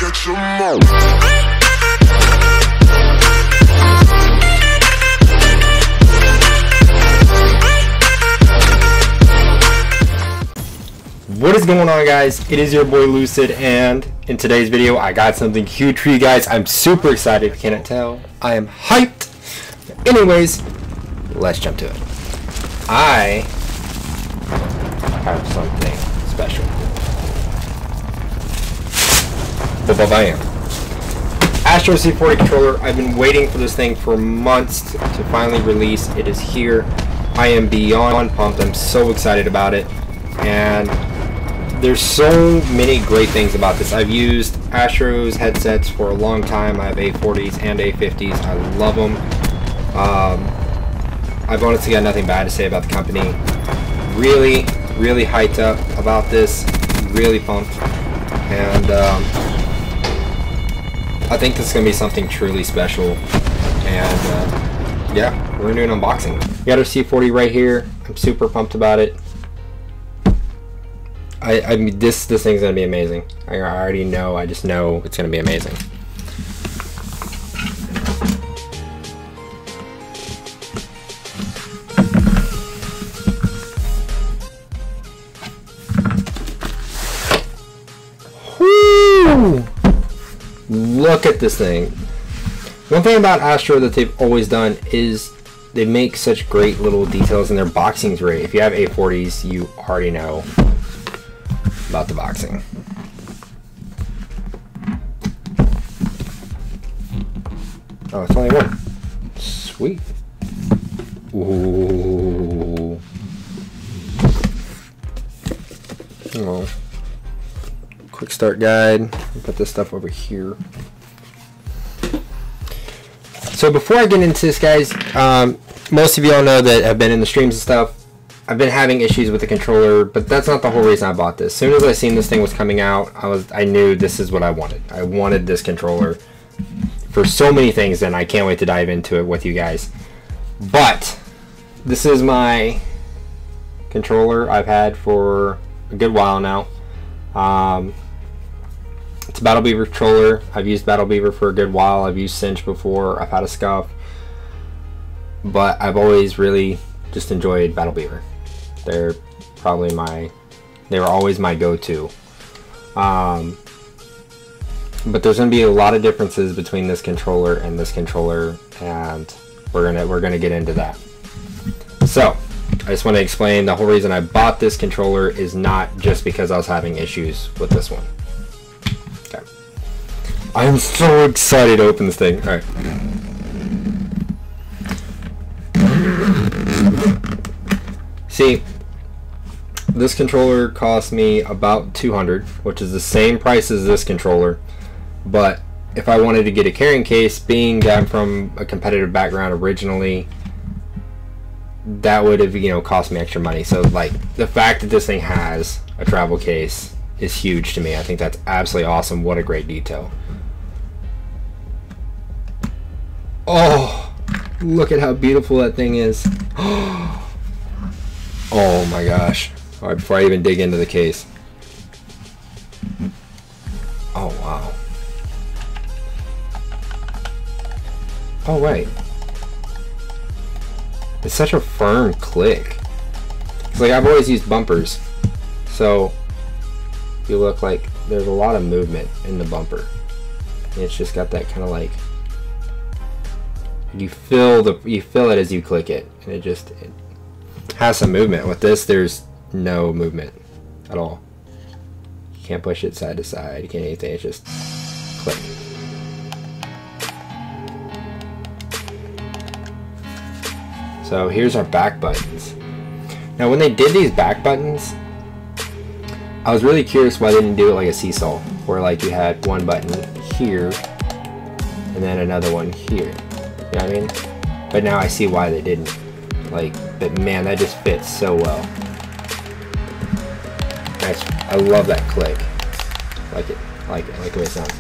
catch 'em all. What is going on, guys? It is your boy Lucid, and in today's video I got something huge for you guys. I'm super excited, if you cannot tell. I am hyped. Anyways, let's jump to it. I have something special. Bam. Astro c40 controller. I've been waiting for this thing for months to finally release. It is here. I am beyond pumped. I'm so excited about it, and there's so many great things about this. I've used Astro's headsets for a long time. I have A40s and A50s. I love them. I've honestly got nothing bad to say about the company. Really, really hyped up about this. Really pumped. And I think this is going to be something truly special. And yeah, we're going to do an unboxing. We got our C40 right here. I'm super pumped about it. I mean, this thing's gonna be amazing. I already know. I just know it's gonna be amazing. Whoo! Look at this thing. One thing about Astro that they've always done is they make such great little details in their boxing's rate. If you have A40s, you already know about the boxing. Oh, it's only one. Sweet. Ooh. Oh. Quick start guide. Put this stuff over here. So before I get into this, guys, most of y'all know that I've been in the streams and stuff. I've been having issues with the controller, but that's not the whole reason I bought this. As soon as I seen this thing was coming out, I knew this is what I wanted. I wanted this controller for so many things, and I can't wait to dive into it with you guys. But this is my controller I've had for a good while now. It's a Battle Beaver controller. I've used Battle Beaver for a good while. I've used Cinch before. I've had a Scuff, but I've always really just enjoyed Battle Beaver. They're probably they were always my go-to. But there's gonna be a lot of differences between this controller and this controller, and we're gonna get into that. So I just want to explain the whole reason I bought this controller is not just because I was having issues with this one. Okay. I am so excited to open this thing. All right. See, this controller cost me about $200, which is the same price as this controller, but if I wanted to get a carrying case, being that I'm from a competitive background originally, that would have, cost me extra money. So like, the fact that this thing has a travel case is huge to me. I think that's absolutely awesome. What a great detail. Oh, look at how beautiful that thing is. Oh my gosh. Alright, before I even dig into the case. Oh wow. Oh wait. It's such a firm click. It's like I've always used bumpers. So you look like there's a lot of movement in the bumper. And it's just got that kind of like, you feel it as you click it, and it has some movement. With this, there's no movement at all. You can't push it side to side, you can't anything, it's just click. So here's our back buttons. Now when they did these back buttons, I was really curious why they didn't do it like a seesaw, where like you had one button here and then another one here. You know what I mean? But now I see why they didn't. Like, but man, that just fits so well. Nice. I love that click. Like it. Like the way it sounds.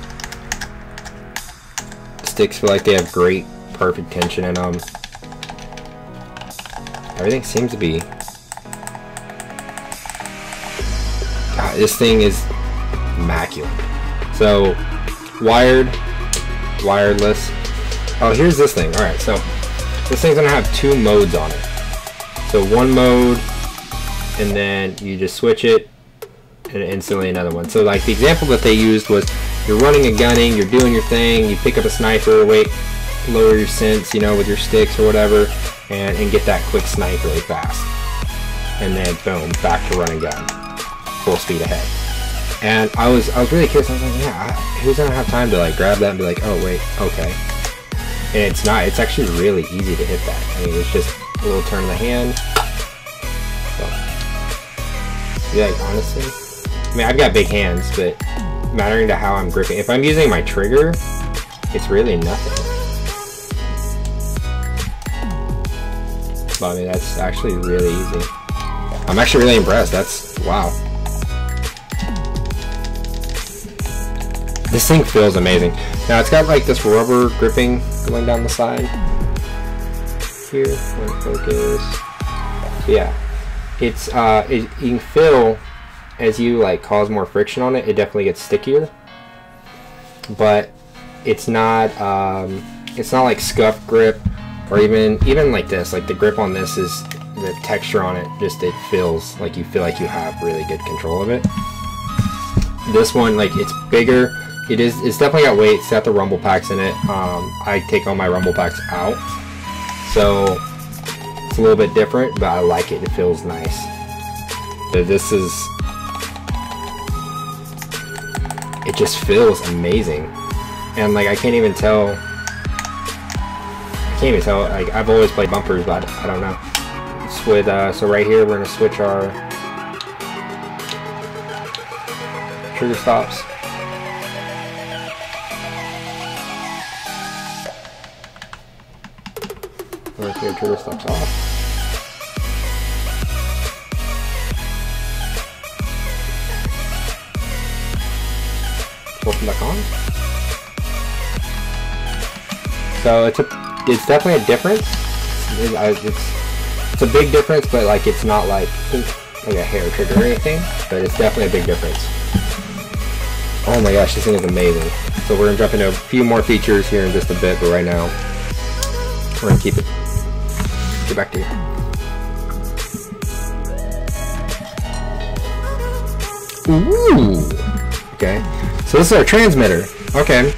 Sticks feel like they have great, perfect tension in them. Everything seems to be. God, this thing is immaculate. So wired, wireless. Oh, here's this thing. Alright, so this thing's gonna have 2 modes on it. So one mode, and then you just switch it, and instantly another one. So like the example that they used was, you're running and gunning, you're doing your thing, you pick up a sniper, lower your sense, you know, with your sticks or whatever, and get that quick snipe really fast. And then boom, back to run and gun, full speed ahead. And I was really curious. I was like, yeah, who's gonna have time to like grab that and be like, oh wait, okay. And it's not. It's actually really easy to hit that. I mean, it's just a little turn of the hand. So, yeah, like, honestly, I mean, I've got big hands, but mattering to how I'm gripping. If I'm using my trigger, it's really nothing. But I mean, that's actually really easy. I'm actually really impressed. That's, wow. This thing feels amazing. Now it's got like this rubber gripping going down the side. Here, focus. So yeah, it's you can feel as you like cause more friction on it, it definitely gets stickier. But it's not like scuff grip, or even like this. Like the grip on this is, the texture on it, just it feels like you feel like you have really good control of it. This one, like, it's bigger. It's definitely got weight. It's got the rumble packs in it. I take all my rumble packs out, so it's a little bit different, but I like it. It feels nice. So this is, it just feels amazing, and like I can't even tell. Like, I've always played bumpers, but I don't know. It's with so right here we're gonna switch our trigger stops. Right here, trigger stops off. Open back on. So it's definitely a difference. It's a big difference, but like it's not like a hair trigger or anything. But it's definitely a big difference. Oh my gosh, this thing is amazing. So we're gonna jump into a few more features here in just a bit, but right now we're gonna keep it. Get back to you. Ooh. Okay. So this is our transmitter. Okay.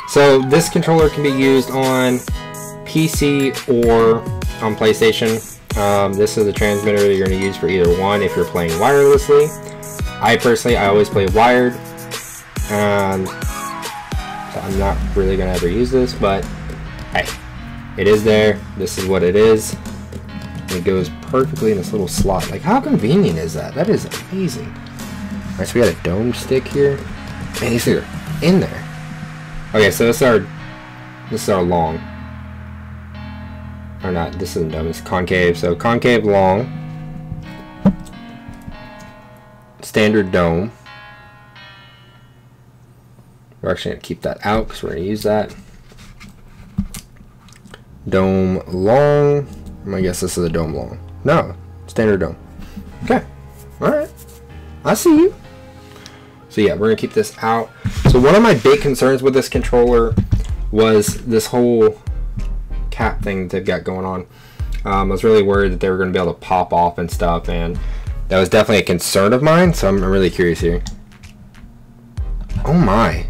So this controller can be used on PC or on PlayStation. This is the transmitter that you're going to use for either one if you're playing wirelessly. I always play wired, and so I'm not really going to ever use this, but hey, it is there. This is what it is. It goes perfectly in this little slot. Like, how convenient is that? That is amazing. Alright, so we got a dome stick here. Man, these are in there. Okay, so this is our long. Or not, this isn't dome, it's concave. So concave long. Standard dome. We're actually going to keep that out because we're going to use that. Dome long. I guess this is a dome long. No, standard dome. Okay, alright. I see you. So yeah, we're going to keep this out. So one of my big concerns with this controller was this whole cap thing that they've got going on. I was really worried that they were going to be able to pop off and stuff, and that was definitely a concern of mine, so I'm really curious here. Oh my.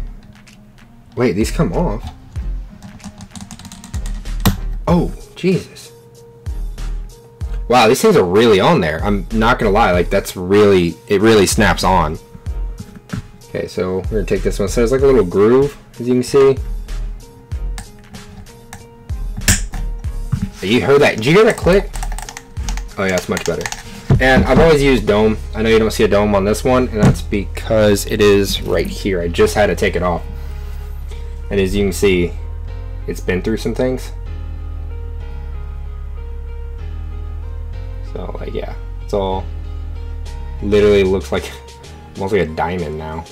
Wait, these come off. Oh, Jesus. Wow, these things are really on there. I'm not going to lie, like it really snaps on. Okay, so we're going to take this one. So there's like a little groove, as you can see. You heard that? Did you hear that click? Oh yeah, it's much better. And I've always used dome. I know you don't see a dome on this one, and that's because it is right here. I just had to take it off. And as you can see, it's been through some things. So like, yeah, it's all literally looks like almost like a diamond now.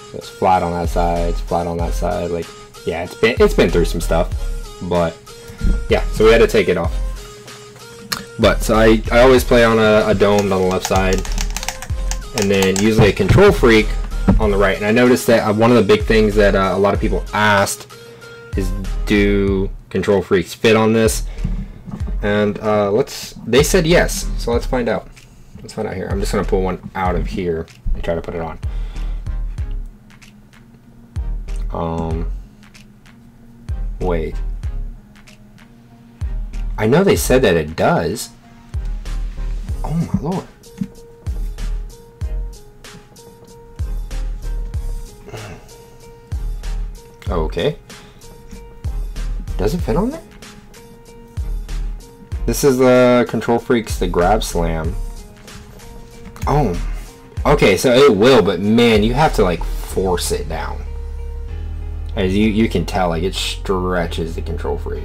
So it's flat on that side, it's flat on that side. Like, yeah, it's been through some stuff, but yeah, so we had to take it off. But so I always play on a dome on the left side, and then usually a control freak on the right. And I noticed that one of the big things that a lot of people asked is, do control freaks fit on this? And they said yes, so let's find out. Let's find out here. I'm just gonna pull one out of here and try to put it on. Wait. I know they said that it does. Oh my lord. Okay. Does it fit on there? This is the Control Freaks, the Grab Slam. Oh. Okay, so it will, but man, you have to like force it down. As you can tell, like it stretches the Control Freak.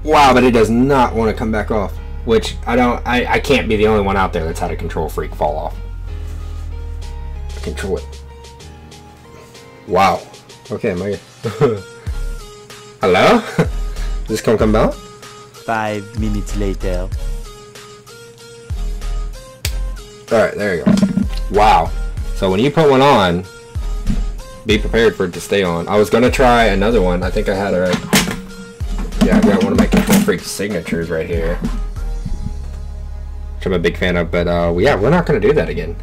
Wow, but it does not want to come back off. Which I can't be the only one out there that's had a Control Freak fall off. Control it. Wow. Okay, am I hello? Is this gonna come out? 5 minutes later. Alright, there you go. Wow. So when you put one on, be prepared for it to stay on. I was gonna try another one. I think I had it right. Yeah, I've got one of my Control Freak signatures right here, which I'm a big fan of, but yeah, we're not gonna do that again.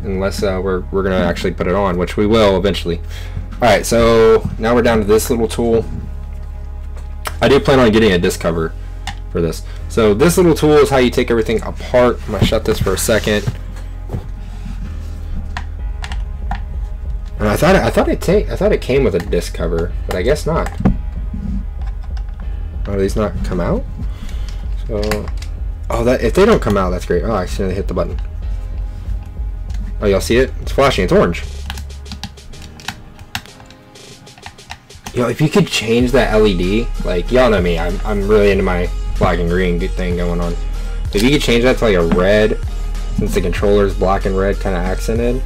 Unless we're gonna actually put it on, which we will eventually. Alright, so now we're down to this little tool. I do plan on getting a disc cover for this. So this little tool is how you take everything apart. I'm gonna shut this for a second. And I thought it came with a disc cover, but I guess not. Oh, these not come out? So, oh, that if they don't come out, that's great. Oh, I accidentally hit the button. Oh, y'all see it? It's flashing. It's orange. Yo, if you could change that LED, like y'all know me, I'm really into my black and green thing going on. If you could change that to like a red, since the controller's black and red kind of accented.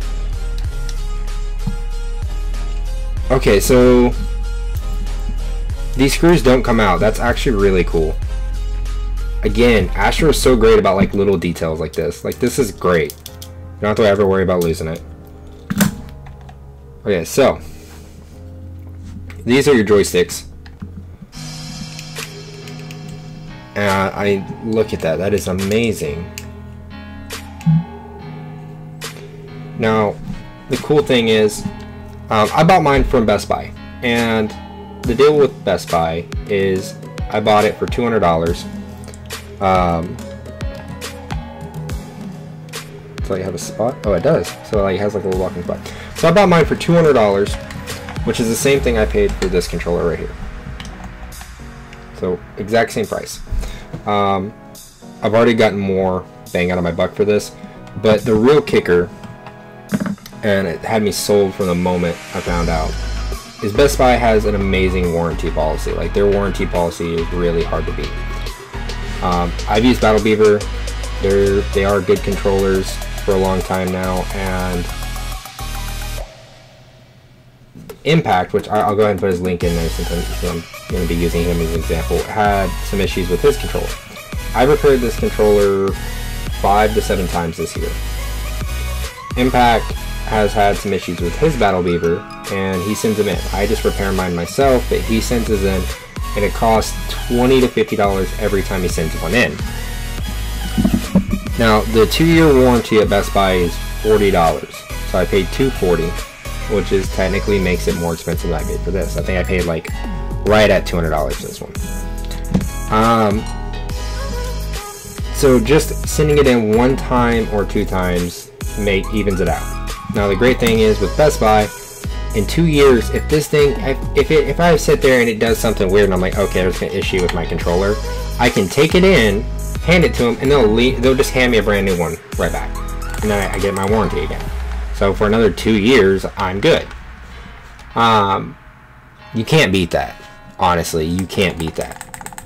Okay, so these screws don't come out. That's actually really cool. Again, Astro is so great about like little details like this. Like this is great. You don't have to ever worry about losing it. Okay, so these are your joysticks. And I look at that. That is amazing. Now, the cool thing is, I bought mine from Best Buy, and the deal with Best Buy is I bought it for $200. So you have a spot? Oh, it does. So like, it has like a little walking spot. So I bought mine for $200, which is the same thing I paid for this controller right here. So exact same price. I've already gotten more bang out of my buck for this, but the real kicker, and it had me sold from the moment I found out, is Best Buy has an amazing warranty policy. Like their warranty policy is really hard to beat. I've used Battle Beaver. They are good controllers for a long time now, and Impact, which I'll go ahead and put his link in there since I'm going to be using him as an example, had some issues with his controller. I repaired this controller 5 to 7 times this year. Impact has had some issues with his Battle Beaver, and he sends them in. I just repair mine myself, but he sends his in, and it costs $20 to $50 every time he sends one in. Now, the 2-year warranty at Best Buy is $40, so I paid $240, which is technically makes it more expensive than I paid for this. I think I paid like right at $200 for this one. So just sending it in 1 time or 2 times evens it out. Now the great thing is with Best Buy, in 2 years, if this thing, if I sit there and it does something weird and I'm like, okay, there's an issue with my controller, I can take it in, hand it to them, and they'll just hand me a brand new one right back, and then I get my warranty again. So for another 2 years, I'm good. You can't beat that. Honestly, you can't beat that.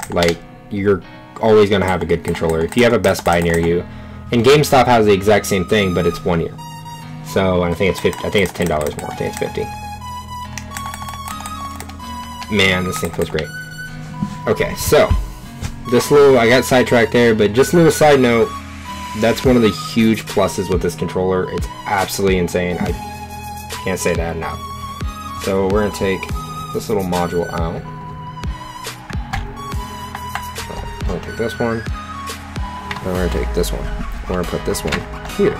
Like, you're always gonna have a good controller if you have a Best Buy near you. And GameStop has the exact same thing, but it's 1 year. So I think it's $50. I think it's $10 more. I think it's $50. Man, this thing feels great. Okay, so this little, I got sidetracked there, but just a little side note. That's one of the huge pluses with this controller. It's absolutely insane. I can't say that enough. So we're gonna take this little module out. I'm gonna take this one. And we're gonna take this one. We're gonna put this one here.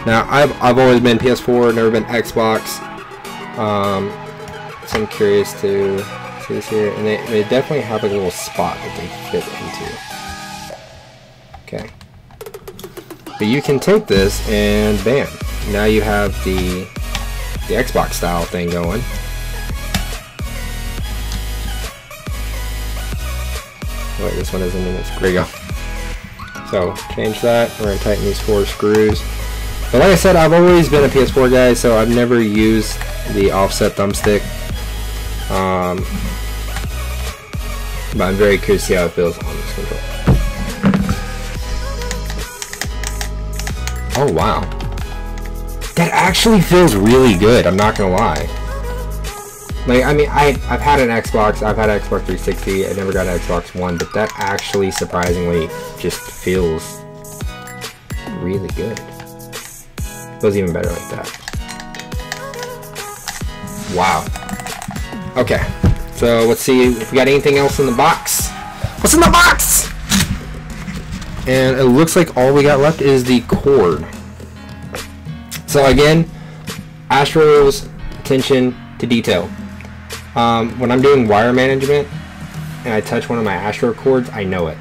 Now I've always been PS4, never been Xbox. So I'm curious to see this here, and they definitely have like a little spot that they fit into. Okay. But you can take this and bam, now you have the Xbox style thing going. Wait, this one isn't in this. There you go. So change that. We're gonna tighten these 4 screws. But like I said, I've always been a PS4 guy, so I've never used the offset thumbstick. But I'm very curious to see how it feels on this controller. Oh wow, that actually feels really good. I'm not gonna lie. Like, I mean, I've had an Xbox, I've had an Xbox 360, I never got an Xbox One, but that actually surprisingly just feels really good. Feels even better like that. Wow. Okay, so let's see if we got anything else in the box. What's in the box? And it looks like all we got left is the cord. So again, Astro's attention to detail. When I'm doing wire management and I touch one of my Astro cords, I know it.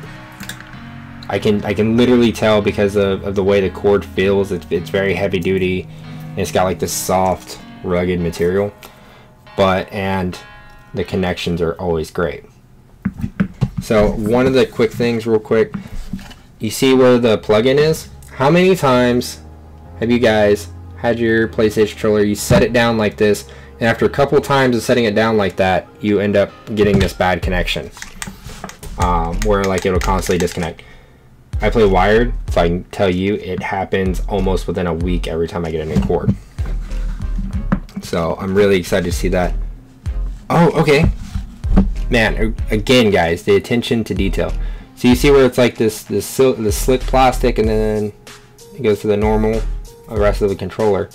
I can literally tell because of the way the cord feels. It's very heavy duty, and it's got like this soft, rugged material. And the connections are always great. So one of the quick things, real quick, you see where the plug-in is? How many times have you guys had your PlayStation controller, you set it down like this, and after a couple times of setting it down like that, you end up getting this bad connection, where like it'll constantly disconnect? I play wired, so I can tell you it happens almost within a week every time I get a new cord. So I'm really excited to see that. Oh, okay. Man, again, guys, the attention to detail. So you see where it's like this slick plastic, and then it goes to the normal, the rest of the controller.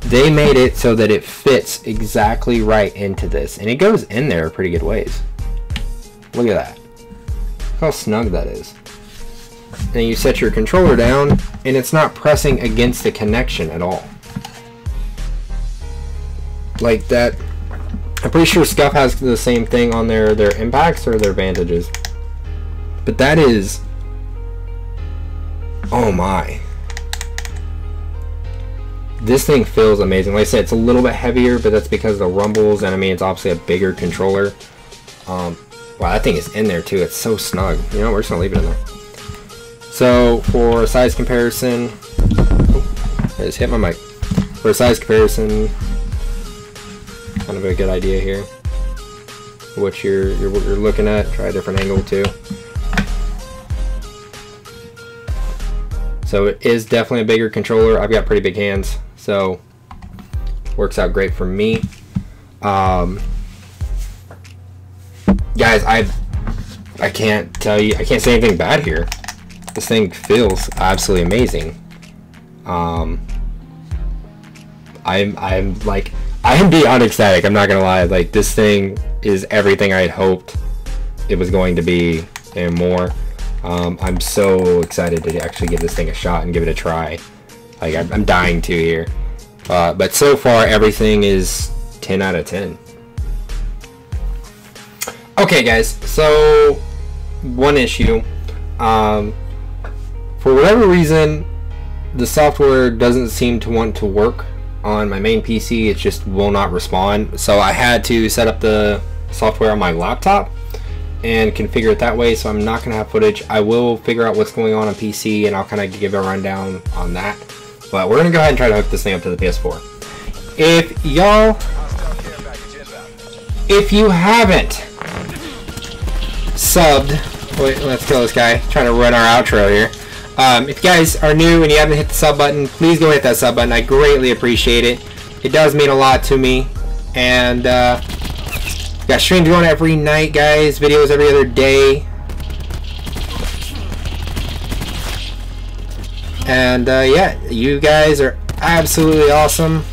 They made it so that it fits exactly right into this, and it goes in there a pretty good ways. Look at that. Look how snug that is. And you set your controller down, and it's not pressing against the connection at all. Like that. I'm pretty sure Scuff has the same thing on their impacts or their Vantages. But that is, oh my. This thing feels amazing. Like I said, it's a little bit heavier, but that's because of the rumbles, and I mean, it's obviously a bigger controller. Wow, that thing is in there too. It's so snug. You know, we're just gonna leave it in there. So for a size comparison, I just hit my mic. For a size comparison, kind of a good idea here. What you're looking at. Try a different angle too. So it is definitely a bigger controller. I've got pretty big hands, so works out great for me. Guys, I can't tell you, I can't say anything bad here. This thing feels absolutely amazing. I'm beyond ecstatic. I'm not gonna lie. Like, this thing is everything I had hoped it was going to be and more. I'm so excited to actually give this thing a shot and give it a try. Like, I'm dying to here. But so far, everything is 10 out of 10. Okay, guys. So, one issue. For whatever reason, the software doesn't seem to want to work on my main PC. It just will not respond. So I had to set up the software on my laptop and configure it that way, so I'm not going to have footage. I will figure out what's going on PC, and I'll kind of give a rundown on that. But we're going to go ahead and try to hook this thing up to the PS4. If you haven't subbed, wait, let's kill this guy, trying to run our outro here. If you guys are new and you haven't hit the sub button, please go hit that sub button. I greatly appreciate it. It does mean a lot to me. And got streams going every night, guys. Videos every other day. And yeah, you guys are absolutely awesome.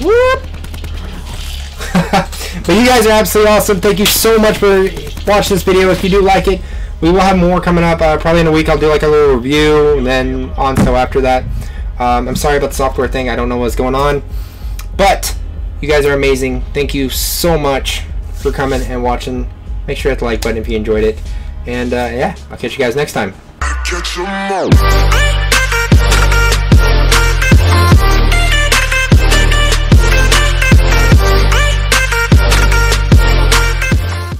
Whoop! But you guys are absolutely awesome. Thank you so much for watching this video. If you do like it, we will have more coming up. Probably in a week I'll do like a little review, and then on so after that. I'm sorry about the software thing. I don't know what's going on. But you guys are amazing. Thank you so much for coming and watching. Make sure to hit the like button if you enjoyed it. And yeah, I'll catch you guys next time.